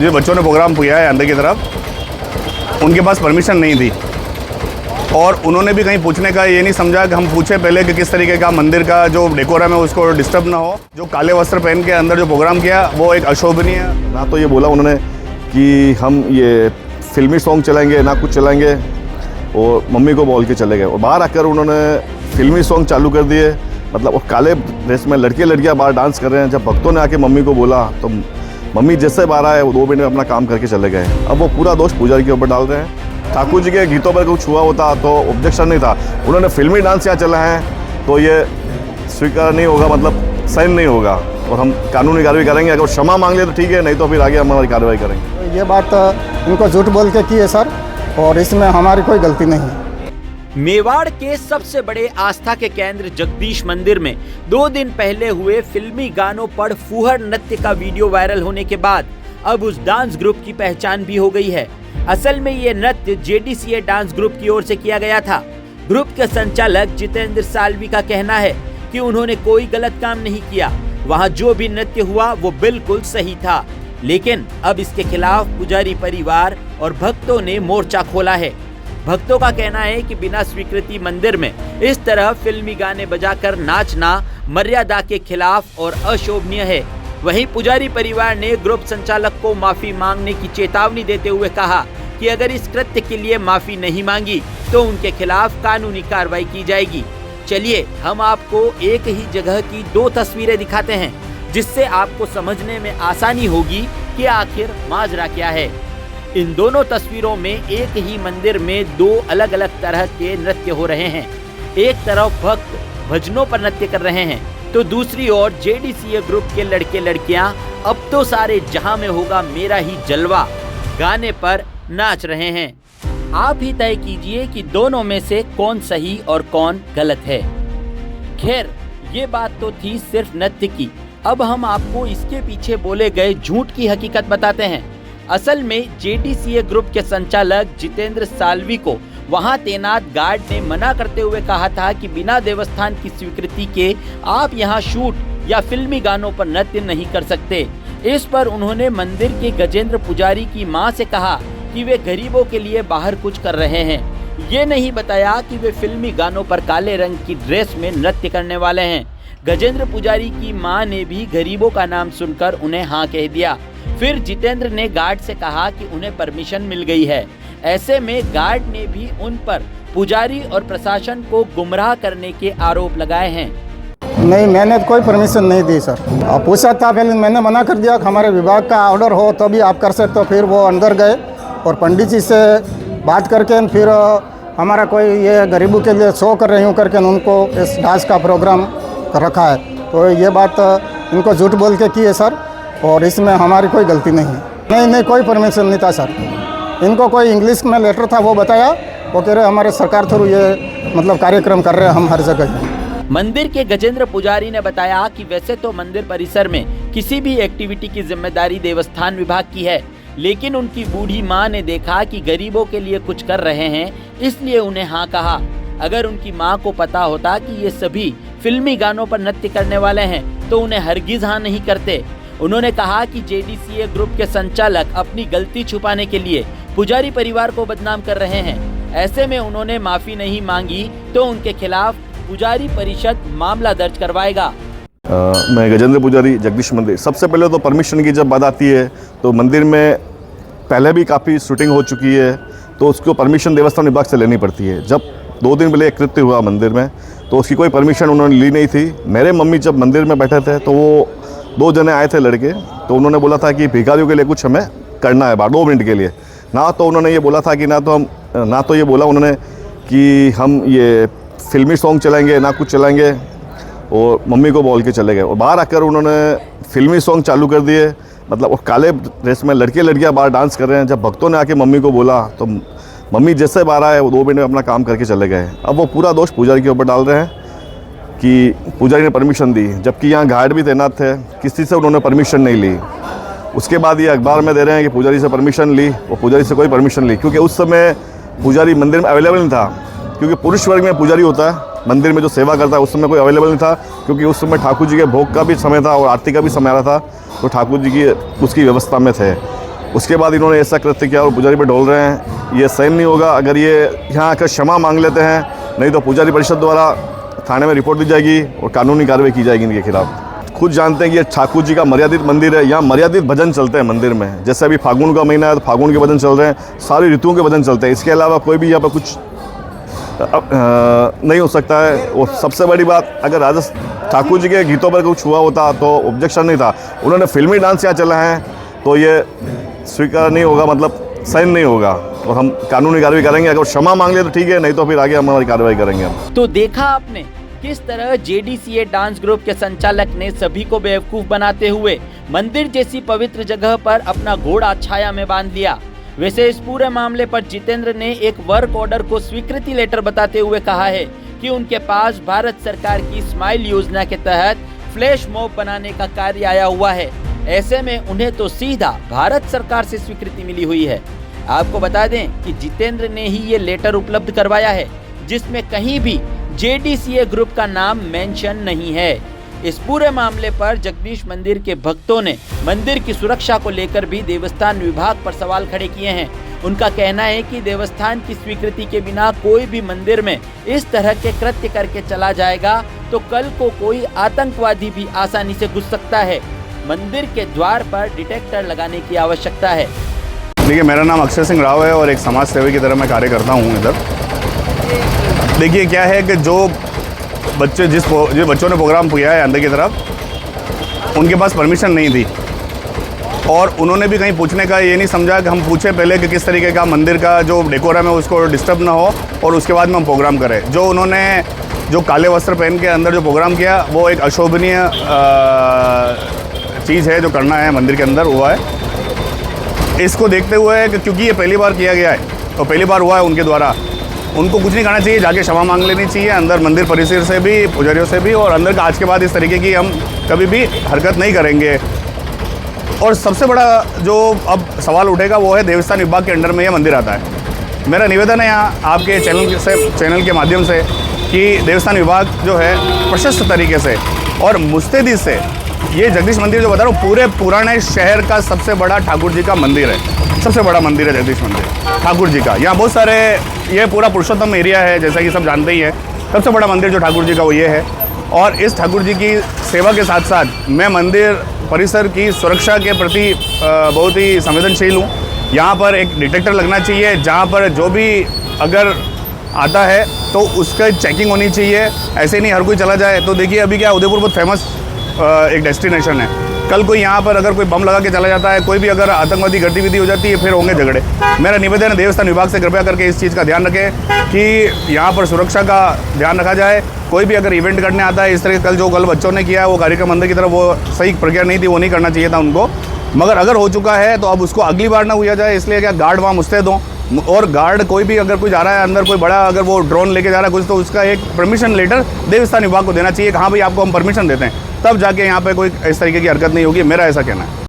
जो बच्चों ने प्रोग्राम किया है अंदर की तरफ, उनके पास परमिशन नहीं थी और उन्होंने भी कहीं पूछने का ये नहीं समझा कि हम पूछे पहले कि किस तरीके का मंदिर का जो डेकोरम है उसको डिस्टर्ब ना हो। जो काले वस्त्र पहन के अंदर जो प्रोग्राम किया वो एक अशोभनीय है। ना तो ये बोला उन्होंने कि हम ये फिल्मी सॉन्ग चलाएंगे ना कुछ चलाएंगे, और मम्मी को बोल के चले गए। और बाहर आकर उन्होंने फिल्मी सॉन्ग चालू कर दिए, मतलब वो काले ड्रेस में लड़के लड़कियां बाहर डांस कर रहे हैं। जब भक्तों ने आके मम्मी को बोला तो मम्मी जैसे बाहर आए वो 2 मिनट में अपना काम करके चले गए। अब वो पूरा दोष पुजारी के ऊपर डाल रहे हैं। ठाकुर जी के गीतों पर कुछ हुआ होता तो ऑब्जेक्शन नहीं था, उन्होंने फिल्मी डांस यहाँ चला है तो ये स्वीकार नहीं होगा, मतलब साइन नहीं होगा और हम कानूनी कार्रवाई करेंगे। अगर क्षमा मांग ले तो ठीक है, नहीं तो फिर आगे हम हमारी कार्रवाई करेंगे। ये बात इनको झूठ बोल के की है सर, और इसमें हमारी कोई गलती नहीं है। मेवाड़ के सबसे बड़े आस्था के केंद्र जगदीश मंदिर में 2 दिन पहले हुए फिल्मी गानों पर फूहड़ नृत्य का वीडियो वायरल होने के बाद अब उस डांस ग्रुप की पहचान भी हो गई है। असल में ये नृत्य JDCA डांस ग्रुप की ओर से किया गया था। ग्रुप के संचालक जितेंद्र साल्वी का कहना है कि उन्होंने कोई गलत काम नहीं किया, वहाँ जो भी नृत्य हुआ वो बिल्कुल सही था। लेकिन अब इसके खिलाफ पुजारी परिवार और भक्तों ने मोर्चा खोला है। भक्तों का कहना है कि बिना स्वीकृति मंदिर में इस तरह फिल्मी गाने बजाकर नाचना मर्यादा के खिलाफ और अशोभनीय है। वहीं पुजारी परिवार ने ग्रुप संचालक को माफी मांगने की चेतावनी देते हुए कहा कि अगर इस कृत्य के लिए माफी नहीं मांगी तो उनके खिलाफ कानूनी कार्रवाई की जाएगी। चलिए हम आपको एक ही जगह की 2 तस्वीरें दिखाते हैं, जिससे आपको समझने में आसानी होगी कि आखिर माजरा क्या है। इन दोनों तस्वीरों में एक ही मंदिर में 2 अलग अलग तरह के नृत्य हो रहे हैं। एक तरफ भक्त भजनों पर नृत्य कर रहे हैं तो दूसरी ओर JDCA ग्रुप के लड़के लड़कियां अब तो सारे जहां में होगा मेरा ही जलवा गाने पर नाच रहे हैं। आप ही तय कीजिए कि दोनों में से कौन सही और कौन गलत है। खैर ये बात तो थी सिर्फ नृत्य की, अब हम आपको इसके पीछे बोले गए झूठ की हकीकत बताते हैं। असल में JDCA ग्रुप के संचालक जितेंद्र साल्वी को वहां तैनात गार्ड ने मना करते हुए कहा था कि बिना देवस्थान की स्वीकृति के आप यहां शूट या फिल्मी गानों पर नृत्य नहीं कर सकते। इस पर उन्होंने मंदिर के गजेंद्र पुजारी की मां से कहा कि वे गरीबों के लिए बाहर कुछ कर रहे हैं। ये नहीं बताया कि वे फिल्मी गानों पर काले रंग की ड्रेस में नृत्य करने वाले हैं। गजेंद्र पुजारी की मां ने भी गरीबों का नाम सुनकर उन्हें हाँ कह दिया। फिर जितेंद्र ने गार्ड से कहा कि उन्हें परमिशन मिल गई है। ऐसे में गार्ड ने भी उन पर पुजारी और प्रशासन को गुमराह करने के आरोप लगाए हैं। नहीं, मैंने कोई परमिशन नहीं दी सर। आप पूछा था पहले, मैंने मना कर दिया कि हमारे विभाग का ऑर्डर हो तभी आप कर सकते हो। फिर वो अंदर गए और पंडित जी से बात करके फिर हमारा कोई ये गरीबों के लिए शो कर रही हूँ करके उनको इस डांस का प्रोग्राम रखा है। तो ये बात इनको झूठ बोल के की है सर, और इसमें हमारी कोई गलती नहीं है। नहीं, कोई परमिशन नहीं था सर। इनको कोई इंग्लिश में लेटर था वो बताया, वो कह रहे हमारे सरकार थ्रू ये मतलब कार्यक्रम कर रहे हैं हम हर जगह। मंदिर के गजेंद्र पुजारी ने बताया कि वैसे तो मंदिर परिसर में किसी भी एक्टिविटी की जिम्मेदारी देवस्थान विभाग की है, लेकिन उनकी बूढ़ी मां ने देखा कि गरीबों के लिए कुछ कर रहे हैं, इसलिए उन्हें हाँ कहा। अगर उनकी मां को पता होता कि ये सभी फिल्मी गानों पर नृत्य करने वाले हैं तो उन्हें हरगिज हाँ नहीं करते। उन्होंने कहा कि JDCA ग्रुप के संचालक अपनी गलती छुपाने के लिए पुजारी परिवार को बदनाम कर रहे हैं। ऐसे में उन्होंने माफी नहीं मांगी तो उनके खिलाफ पुजारी परिषद मामला दर्ज करवाएगा। मैं गजेंद्र पुजारी, जगदीश मंदिर। सबसे पहले तो परमिशन की जब बात आती है तो मंदिर में पहले भी काफ़ी शूटिंग हो चुकी है, तो उसको परमिशन देवस्थान विभाग से लेनी पड़ती है। जब 2 दिन पहले एक कृत्य हुआ मंदिर में तो उसकी कोई परमिशन उन्होंने ली नहीं थी। मेरे मम्मी जब मंदिर में बैठे थे तो वो 2 जने आए थे लड़के, तो उन्होंने बोला था कि भिखारियों के लिए कुछ हमें करना है 2 मिनट के लिए। ना तो उन्होंने ये बोला था कि ना तो ये बोला उन्होंने कि हम ये फिल्मी सॉन्ग चलाएंगे ना कुछ चलाएंगे, और मम्मी को बोल के चले गए। और बाहर आकर उन्होंने फिल्मी सॉन्ग चालू कर दिए, मतलब वो काले ड्रेस में लड़के लड़कियां बाहर डांस कर रहे हैं। जब भक्तों ने आके मम्मी को बोला तो मम्मी जैसे बाहर आए वो 2 मिनट में अपना काम करके चले गए। अब वो पूरा दोष पुजारी के ऊपर डाल रहे हैं कि पुजारी ने परमिशन दी, जबकि यहाँ गार्ड भी तैनात थे, किसी से उन्होंने परमिशन नहीं ली। उसके बाद ये अखबार में दे रहे हैं कि पुजारी से परमिशन ली, और पुजारी से कोई परमिशन ली, क्योंकि उस समय पुजारी मंदिर में अवेलेबल नहीं था। क्योंकि पुरुष वर्ग में पुजारी होता है, मंदिर में जो सेवा करता है उस समय कोई अवेलेबल नहीं था, क्योंकि उस समय ठाकुर जी के भोग का भी समय था और आरती का भी समय आ रहा था, तो ठाकुर जी की उसकी व्यवस्था में थे। उसके बाद इन्होंने ऐसा कृत्य किया और पुजारी पे ढोल रहे हैं, ये सहन नहीं होगा। अगर ये यहाँ आकर क्षमा मांग लेते हैं, नहीं तो पुजारी परिषद द्वारा थाने में रिपोर्ट दी जाएगी और कानूनी कार्रवाई की जाएगी इनके खिलाफ। खुद जानते हैं कि ये ठाकुर जी का मर्यादित मंदिर है, यहाँ मर्यादित भजन चलते हैं मंदिर में। जैसे अभी फागुन का महीना है तो फागुन के भजन चल रहे हैं, सारी ऋतुओं के भजन चलते हैं। इसके अलावा कोई भी यहाँ पर कुछ नहीं हो सकता है। और सबसे बड़ी बात, अगर राजा ठाकुर जी के गीतों पर कुछ हुआ होता तो ऑब्जेक्शन नहीं था। उन्होंने फिल्मी डांस यहाँ चला है तो ये स्वीकार नहीं होगा, मतलब सहन नहीं होगा और हम कानूनी कार्रवाई करेंगे। अगर क्षमा मांग ले तो ठीक है, नहीं तो फिर आगे हमारी कार्रवाई करेंगे हम। तो देखा आपने किस तरह जेडीसीए डांस ग्रुप के संचालक ने सभी को बेवकूफ बनाते हुए मंदिर जैसी पवित्र जगह पर अपना घोड़ा छाया में बांध लिया। वैसे इस पूरे मामले पर जितेंद्र ने एक वर्क ऑर्डर को स्वीकृति लेटर बताते हुए कहा है कि उनके पास भारत सरकार की स्माइल योजना के तहत फ्लैश मॉब बनाने का कार्य आया हुआ है। ऐसे में उन्हें तो सीधा भारत सरकार से स्वीकृति मिली हुई है। आपको बता दें कि जितेंद्र ने ही ये लेटर उपलब्ध करवाया है, जिसमें कहीं भी जेडीसीए ग्रुप का नाम मेंशन नहीं है। इस पूरे मामले पर जगदीश मंदिर के भक्तों ने मंदिर की सुरक्षा को लेकर भी देवस्थान विभाग पर सवाल खड़े किए हैं। उनका कहना है कि देवस्थान की स्वीकृति के बिना कोई भी मंदिर में इस तरह के कृत्य करके चला जाएगा तो कल को कोई आतंकवादी भी आसानी से घुस सकता है। मंदिर के द्वार पर डिटेक्टर लगाने की आवश्यकता है। देखिए, मेरा नाम अक्षय सिंह राव है और एक समाज सेवी की तरह मैं कार्य करता हूँ इधर। देखिए क्या है कि जो बच्चों ने प्रोग्राम किया है अंदर की तरफ, उनके पास परमिशन नहीं थी और उन्होंने भी कहीं पूछने का ये नहीं समझा कि हम पूछे पहले कि किस तरीके का मंदिर का जो डेकोरम है उसको डिस्टर्ब ना हो और उसके बाद में हम प्रोग्राम करें। जो उन्होंने जो काले वस्त्र पहन के अंदर जो प्रोग्राम किया वो एक अशोभनीय चीज़ है जो करना है मंदिर के अंदर हुआ है। इसको देखते हुए कि क्योंकि ये पहली बार किया गया है और पहली बार हुआ है उनके द्वारा, उनको कुछ नहीं करना चाहिए, जाके क्षमा मांग लेनी चाहिए अंदर मंदिर परिसर से भी, पुजारियों से भी। और अंदर का आज के बाद इस तरीके की हम कभी भी हरकत नहीं करेंगे। और सबसे बड़ा जो अब सवाल उठेगा वो है देवस्थान विभाग के अंडर में ये मंदिर आता है। मेरा निवेदन है यहाँ आपके चैनल के माध्यम से कि देवस्थान विभाग जो है प्रशस्त तरीके से और मुस्तैदी से, ये जगदीश मंदिर जो बता रहा हूँ पूरे पुराने शहर का सबसे बड़ा ठाकुर जी का मंदिर है, सबसे बड़ा मंदिर है जगदीश मंदिर ठाकुर जी का। यहाँ बहुत सारे, ये पूरा पुरुषोत्तम एरिया है जैसा कि सब जानते ही हैं। सबसे बड़ा मंदिर जो ठाकुर जी का वो ये है। और इस ठाकुर जी की सेवा के साथ साथ मैं मंदिर परिसर की सुरक्षा के प्रति बहुत ही संवेदनशील हूँ। यहाँ पर एक डिटेक्टर लगना चाहिए, जहाँ पर जो भी अगर आता है तो उसका चेकिंग होनी चाहिए, ऐसे नहीं हर कोई चला जाए। तो देखिए अभी क्या, उदयपुर बहुत फेमस एक डेस्टिनेशन है। कल कोई यहाँ पर अगर कोई बम लगा के चला जाता है, कोई भी अगर आतंकवादी गतिविधि हो जाती है, फिर होंगे झगड़े। मेरा निवेदन है देवस्थान विभाग से कृपया करके इस चीज़ का ध्यान रखें कि यहाँ पर सुरक्षा का ध्यान रखा जाए। कोई भी अगर इवेंट करने आता है इस तरह कल बच्चों ने किया है वो कार्यक्रम अंदर की तरफ, वो सही प्रक्रिया नहीं थी, वो नहीं करना चाहिए था उनको। मगर अगर हो चुका है तो अब उसको अगली बार ना हुआ जाए, इसलिए क्या गार्ड वहाँ मुस्तैद हों। और गार्ड कोई भी अगर कोई जा रहा है अंदर, कोई बड़ा अगर वो ड्रोन लेके जा रहा है कुछ, तो उसका एक परमिशन लेटर देवस्थान विभाग को देना चाहिए कि हाँ भाई आपको हम परमिशन देते हैं, तब जाके यहाँ पे कोई इस तरीके की हरकत नहीं होगी। मेरा ऐसा कहना है।